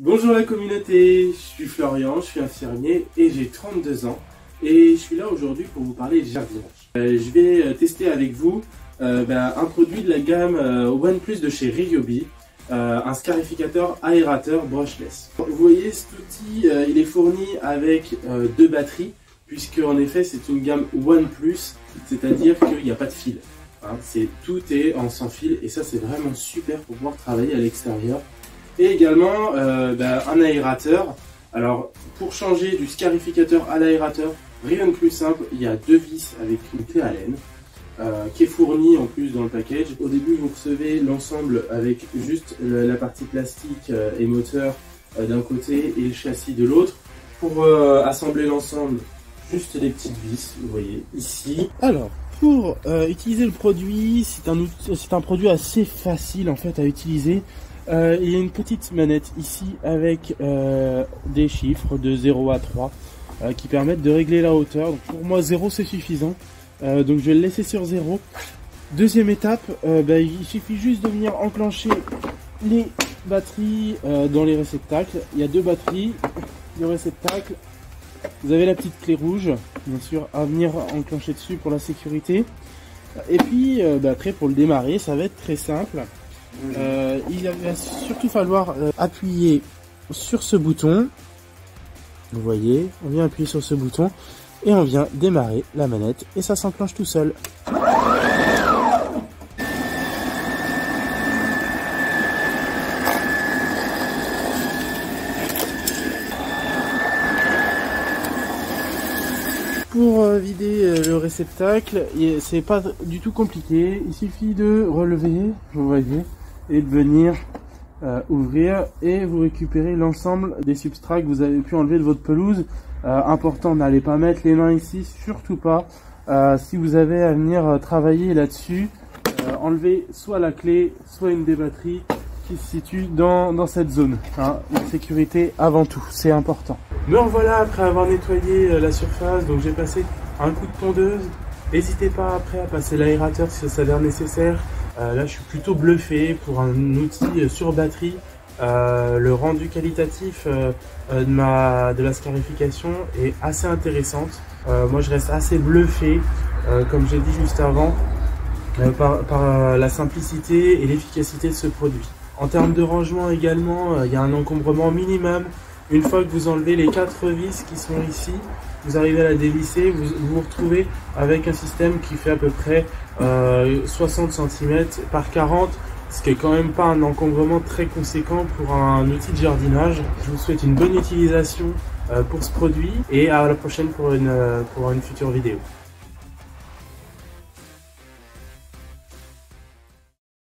Bonjour la communauté, je suis Florian, je suis infirmier et j'ai 32 ans et je suis là aujourd'hui pour vous parler de jardinage. Je vais tester avec vous un produit de la gamme OnePlus de chez Ryobi, un scarificateur aérateur brushless. Vous voyez cet outil, il est fourni avec deux batteries puisque en effet c'est une gamme OnePlus, c'est-à-dire qu'il n'y a pas de fil. Hein, tout est en sans fil et ça c'est vraiment super pour pouvoir travailler à l'extérieur. Et également un aérateur. Alors pour changer du scarificateur à l'aérateur, rien de plus simple, il y a deux vis avec une clé Allen qui est fournie en plus dans le package. Au début vous recevez l'ensemble avec juste la partie plastique et moteur d'un côté et le châssis de l'autre. Pour assembler l'ensemble, juste les petites vis, vous voyez ici. Alors pour utiliser le produit, c'est un produit assez facile en fait à utiliser. Il y a une petite manette ici avec des chiffres de 0 à 3 qui permettent de régler la hauteur. Donc pour moi 0 c'est suffisant, donc je vais le laisser sur 0. Deuxième étape, il suffit juste de venir enclencher les batteries dans les réceptacles. Il y a deux batteries, le réceptacle. Vous avez la petite clé rouge, bien sûr, à venir enclencher dessus pour la sécurité. Et puis après pour le démarrer, ça va être très simple. Il va surtout falloir appuyer sur ce bouton. Vous voyez, on vient appuyer sur ce bouton et on vient démarrer la manette et ça s'enclenche tout seul. Pour vider le réceptacle, c'est pas du tout compliqué, il suffit de relever, vous voyez, et de venir ouvrir et vous récupérez l'ensemble des substrats que vous avez pu enlever de votre pelouse. Important, n'allez pas mettre les mains ici, surtout pas. Si vous avez à venir travailler là-dessus, enlevez soit la clé, soit une des batteries qui se situe dans cette zone. Hein. La sécurité avant tout, c'est important. Me revoilà après avoir nettoyé la surface, donc j'ai passé un coup de tondeuse. N'hésitez pas après à passer l'aérateur si ça s'avère nécessaire. Là je suis plutôt bluffé pour un outil sur batterie. Le rendu qualitatif de la scarification est assez intéressante. Moi je reste assez bluffé, comme j'ai dit juste avant, par la simplicité et l'efficacité de ce produit. En termes de rangement également, il y a un encombrement minimum. Une fois que vous enlevez les 4 vis qui sont ici, vous arrivez à la dévisser, vous vous retrouvez avec un système qui fait à peu près 60 cm par 40, ce qui est quand même pas un encombrement très conséquent pour un outil de jardinage. Je vous souhaite une bonne utilisation pour ce produit et à la prochaine pour une future vidéo.